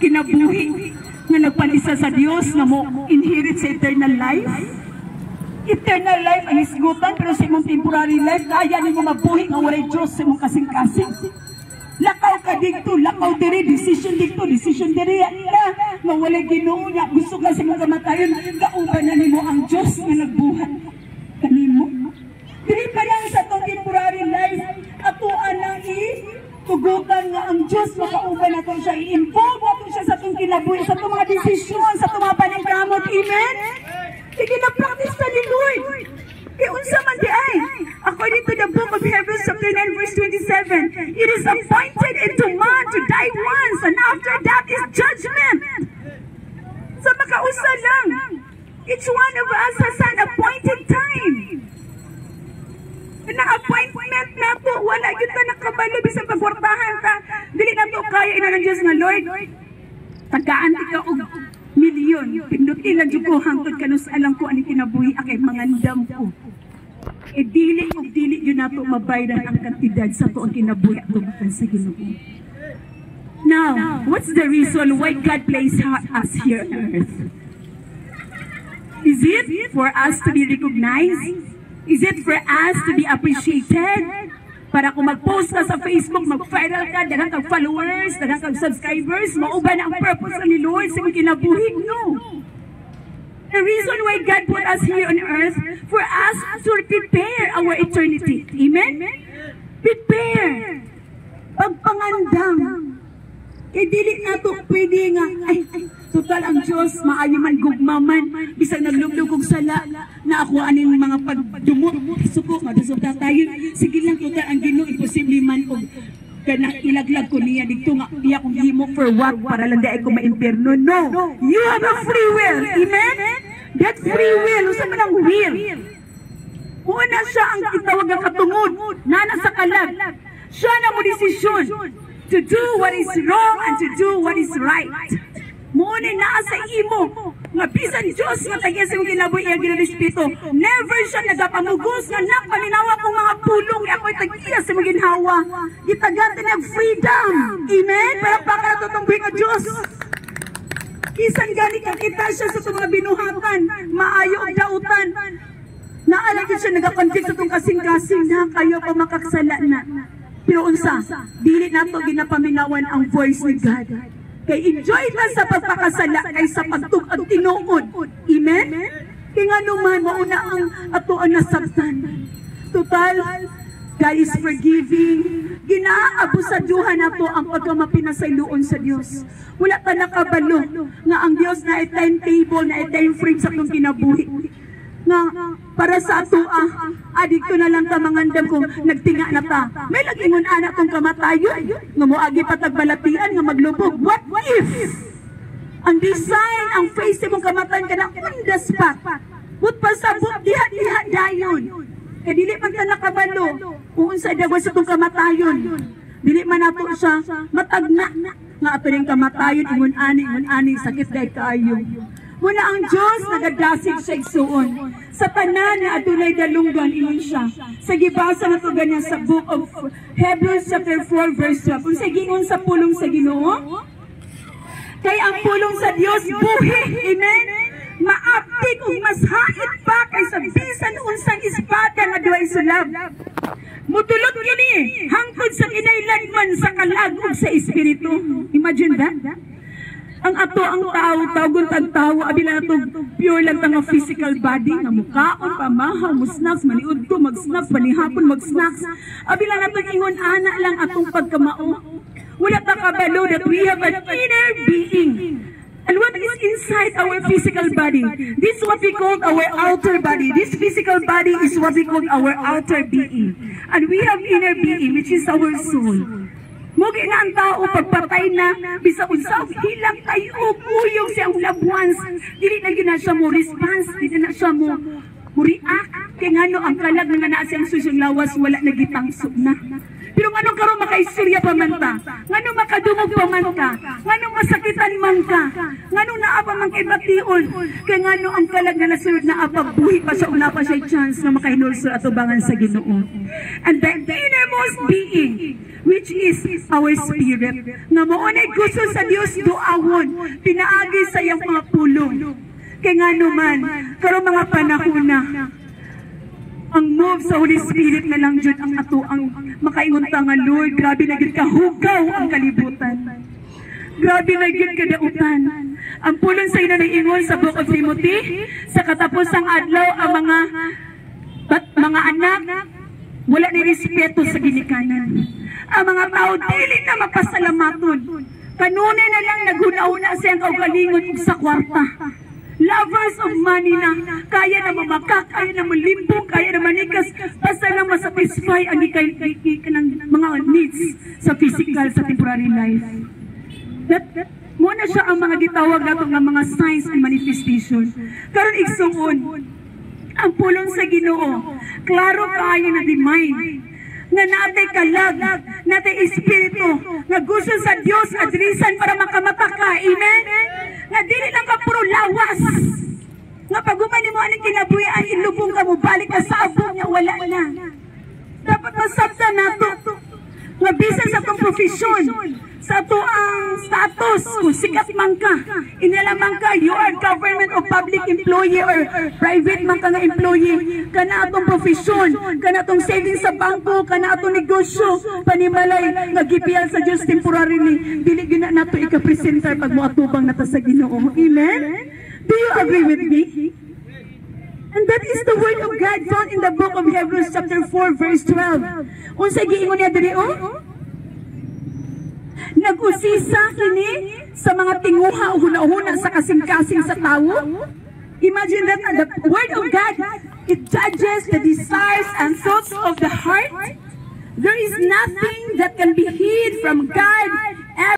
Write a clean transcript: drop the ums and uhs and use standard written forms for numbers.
kinabuhi nga nagpalisa sa Dios nga mo inherit sa eternal life. Eternal life ang isgutan, pero sa imong temporary life kaya nimo mabuhi nga walay Dios sa imong kasing-kasing. Lakaw ka dito, lakaw diri, decision dito, decision diri, nga walay Ginoo niya, gusto ka sa imong kamatayon, kauban na nimo ang Dios nga nagbuhat kanimo. Dili pa lang sa itong temporary life, atuan ang tugutan nga ang Diyos, makauban na itong siya, i-involve na itong siya sa itong kinabuhi, sa itong mga desisyon, sa itong mga paningkamot, amen? Sige na practice na ni Lord. Kaya unsa man di ay, according to the book of Hebrews chapter 9 verse 27, it is appointed unto man to die once, and after that is judgment. Sa makausa lang, each one of us has an appointed time. Na-appointment na to, wala yun ka nakabalo, bisang pagwartahan ka, dili na to kaya ina ng Diyos nga, Lord, tagaan ikaw og milyon, pinduti lang dyan ko, hangtod ka nus alam ko, ani kinabuhi, akay mangandam ko. E dili yun na to mabayran ang kantidad sa to ang kinabuhi at tumakan sa Ginoo. Now, what's the reason why God placed us here on earth? Is it for us to be recognized? Is it for us to be appreciated? Para kung mag-post ka sa Facebook, mag-viral ka, daghang kang followers, daghang kang subscribers, mauban ang purpose ni Lord sa kinabuhi? No. The reason why God put us here on earth, for us to prepare our eternity. Amen? Prepare. Pagpangandam. E dili na ito pwede nga, total ang Diyos, maayo man gugmaman, bisang naglulugog sala, na ako aning mga pagdumot, suko, madusog na tayo, sige lang total ang Ginoo, imposible man o kana ilaglag ko niya dito nga, iya kong himo for what, para lang dahil ko ma-imperno. No, you have a free will, amen? That free will, usa man ang will. Una siya ang itawag ang katungod, nana sa kalag, siya na mo desisyon, to do what is wrong and to do what is right. Muna naa sa imo nga bisan Diyos nga tagya sa kinabuhi ang ginrespeto. Never siya nagapamugos nga paminawa kong mga pulong ako'y tagya sa mga ginhawa. Gitagante ng freedom. Amen? Para pakatotong buhay ka Diyos. Kisan gani kakita siya sa mga binuhatan, maayo ang dautan. Naalagin siya nagakonflict sa itong kasing-kasing na kayo pa makaksala na. Pero unsa, dili nato ginapaminawan ang voice ni God. Kay enjoy na sa pagpakasala kay sa pagtugag tinuod. Amen? Kaya nga naman, mauna ang atoan na sabtan. Total, God is forgiving. Ginaabusaduhan nato ang pagkamapinasayloon sa Dios. Wala ka nakabalo nga ang Dios na timetable, na time frame sa itong kinabuhi. Nga, para sa ato, adikto na lang ka mangandam kung nagtinga na ta. May lagingon anak kong kamatayon, nga moagi patagbalatian, nga maglubog. What if? Ang design, ang face mong kamatayon ka na on the spot. But pasabot, diha-diha dayon. Kaya dili man ka nakabalo, kung sa dagwa sa itong kamatayon. Dili man nato siya, matagna. Nga ato rin kamatayon, ingon-ani, sakit dahil kaayo. Muna ang Diyos nagadasig sa igsuon. Sa tanan na adunay dalunggan ingon siya. Sa gibasa na to ganyan sa book of Hebrews chapter 4 verse 12. Kung sa gingon sa pulong sa Ginoo, kay ang pulong sa Dios buhi. Amen? Maaptik ug mas hait pa kaysa bisan unsang espada nga duay sulab. Mutulot kini hangtod sa kinailanman sa kalag ug sa espiritu. Imagine that? Ang ato ang tao, tawgon tag-tawo, abila na ito pure lang tanga physical body, nga mukaon, pamahaw, musnacks, maniud ko, mag-snacks, panihapon, mag-snacks. Abila na ito ingon, ana lang atong pagkamao. Wala ta kabalo that we have an inner being. And what is inside our physical body? This is what we call our outer body. This physical body is what we call our outer being. And we have inner being, which is our soul. Mugi na ang tao pagpatay na bisa unsa hilang tayo uyong siyang loved ones, dili na gyud na siya mo response, dili na siya mo react kay ngano ang kalag nga naa siyang susyong lawas wala nagitangso na. Pero nganong karon makaistorya pa man ta, nganong makadungog pa man ka, nganong masakitan man ka, nganong naa pa man kay bation, kay ngano ang kalag na nasunod na buhi pa sa una pa siya chance na makahinulsol at ubangan sa Ginoo. And the innermost being, which is our spirit, nga maunay gusto sa Dios duawon, pinaagi sa iyang mga pulong. Kay ngano man, karon mga panahon na, ang move sa Holy Spirit na lang dyan ang ato ang makaingon ta nga Lord, grabe na gid kahugaw ang kalibutan. Grabe na gid kadautan. Ang pulong sa ina ingon sa Book of Timothy, sa katapusang adlaw ang mga anak wala ni respeto sa ginikanan. Ang mga tao dili na mapasalamaton. Kanunay na lang naghuna-una siyang kaugalingon ug sa kwarta. Lovers of money na, kaya na mamakak, kaya na malimbong, kaya na manikas, basta lang masatisfy ang ng mga needs sa physical, sa temporary life. Muna siya ang mga gitawag nato ng mga signs and manifestation. Karon igsuon, ang pulong sa Ginoo, klaro kaayo na divine, nga natay kalag, natay espiritu, nga gusto sa Dios adresan para makamata ka. Amen? Nga dili lang ka puro lawas. Nga pag umani mo aning kinabuhian, ilubong ka mo, balik ka sa abong niya, wala na. Dapat masabta nato. Nga bisan sa itong profesyon, sa ito ang status, kung sikat man ka, inalaman ka, you are government or public employee or private man ka nga employee, ka na itong profesyon, ka na itong savings sa bangko, ka na itong negosyo, panimalay, nagipiyal sa Diyos temporarily, dili gina nato ikapresenter pag moatubang nata sa Ginoo. Amen? Do you agree with me? And that is the word of God found in the book of Hebrews chapter 4 verse 12. Unsay giingon niya diri nag-usisa kini sa mga tinguha o huna-huna sa kasing-kasing sa tawo. Imagine that the word of God, it judges the desires and thoughts of the heart. There is nothing that can be hid from God